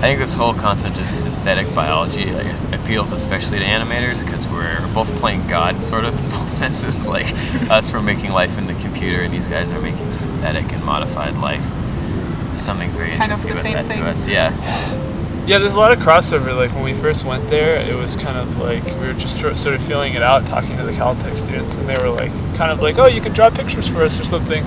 think this whole concept of synthetic biology appeals especially to animators because we're both playing God, sort of, in both senses. Like, us, we're making life in the computer, and these guys are making synthetic and modified life. There's something very interesting about that to us. Yeah, there's a lot of crossover. Like when we first went there, it was kind of like we were just sort of feeling it out, talking to the Caltech students, and they were like, kind of like, "Oh, you can draw pictures for us or something,"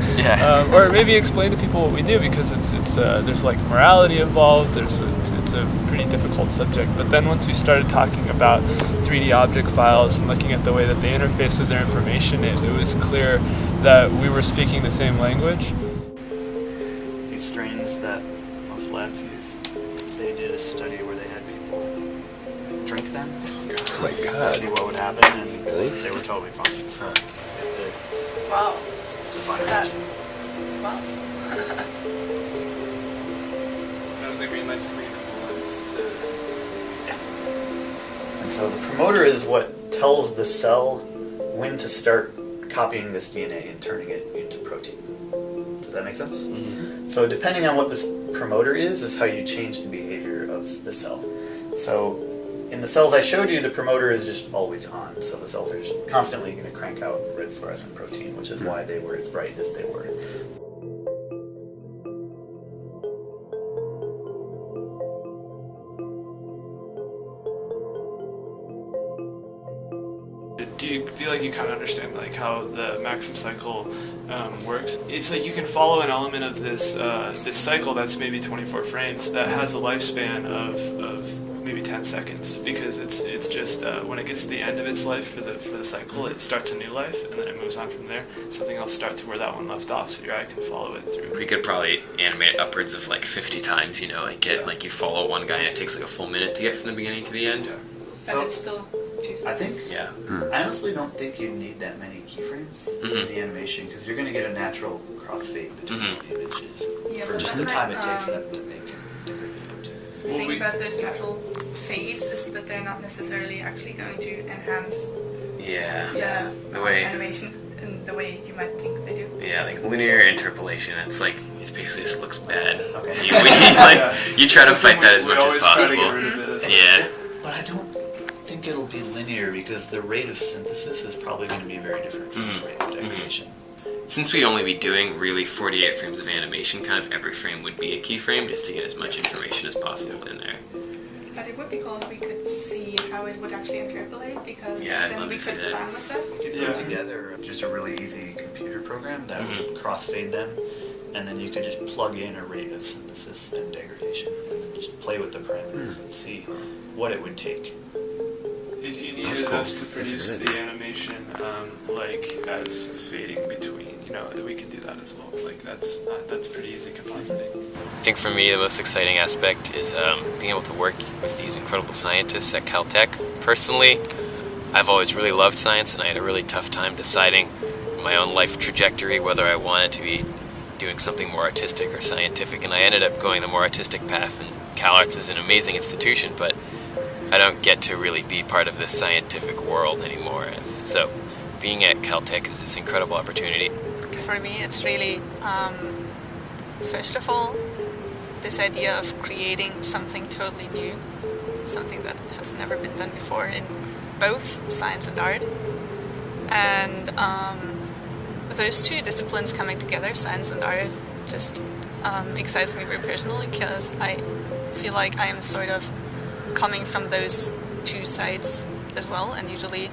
or maybe explain to people what we do because it's there's like morality involved. It's a pretty difficult subject. But then once we started talking about 3D object files and looking at the way that they interface with their information, it was clear that we were speaking the same language. These strains that most labs use. They did a study where they had people drink them. Oh my God. See what would happen, and really? They were totally fine. So wow. It's a fine reaction. Wow. The green light's green and the lights And so the promoter is what tells the cell when to start copying this DNA and turning it into protein. Does that make sense? Mm-hmm. So depending on what this promoter is how you change the behavior of the cell. So in the cells I showed you, the promoter is just always on. So the cells are just constantly going to crank out red fluorescent protein, which is why they were as bright as they were. Do you feel like you kind of understand like how the maximum cycle works? It's like you can follow an element of this this cycle that's maybe 24 frames that has a lifespan of maybe 10 seconds because it's just when it gets to the end of its life for the cycle, it starts a new life and then it moves on from there. Something else starts where that one left off, so your eye can follow it through. We could probably animate it upwards of like 50 times. You know, like you follow one guy and it takes like a full minute to get from the beginning to the end. Yeah. But it's still 2 seconds. I think, Yeah. I honestly don't think you need that many keyframes in the animation because you're going to get a natural crossfade between the images Yeah, for but just the that time it might, takes them to make a different image. The thing about those natural fades is that they're not necessarily actually going to enhance Yeah. The way. animation in the way you might think they do. Yeah, like linear interpolation. It's like it basically just looks bad. Okay. You try to fight that as much as possible. Yeah. But I don't think it'll be linear because the rate of synthesis is probably going to be very different from the rate of degradation. Since we'd only be doing really 48 frames of animation, kind of every frame would be a keyframe just to get as much information as possible in there. But it would be cool if we could see how it would actually interpolate because Yeah, I'd then love we to see could that. plan with that. You could put together just a really easy computer program that would crossfade them, and then you could just plug in a rate of synthesis and degradation, and then just play with the parameters and see what it would take. If you needed us to produce the animation, like as fading between, we could do that as well. Like that's pretty easy compositing. I think for me the most exciting aspect is being able to work with these incredible scientists at Caltech. Personally, I've always really loved science, and I had a really tough time deciding my own life trajectory whether I wanted to be doing something more artistic or scientific, and I ended up going the more artistic path, and CalArts is an amazing institution, but I don't get to really be part of this scientific world anymore. So being at Caltech is this incredible opportunity. For me, it's really, first of all, this idea of creating something totally new, something that has never been done before in both science and art. And those two disciplines coming together, science and art, just excites me very personally because I feel like I am sort of coming from those two sides as well, and usually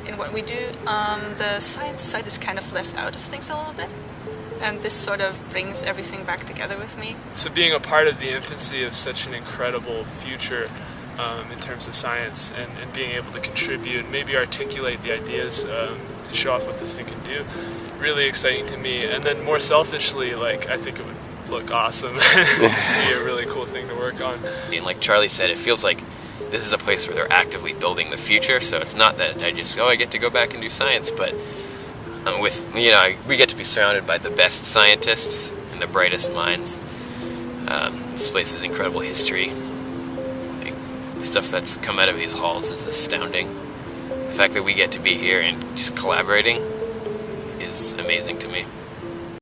in what we do, the science side is kind of left out of things a little bit, and this sort of brings everything back together with me. So being a part of the infancy of such an incredible future in terms of science, and being able to contribute and maybe articulate the ideas to show off what this thing can do, really exciting to me. And then more selfishly, like, I think it would look awesome. It would just be a really cool thing to work on. And like Charlie said, it feels like this is a place where they're actively building the future, so it's not that I just, I get to go back and do science, but we get to be surrounded by the best scientists and the brightest minds. This place has incredible history. Like, the stuff that's come out of these halls is astounding. The fact that we get to be here and just collaborating is amazing to me.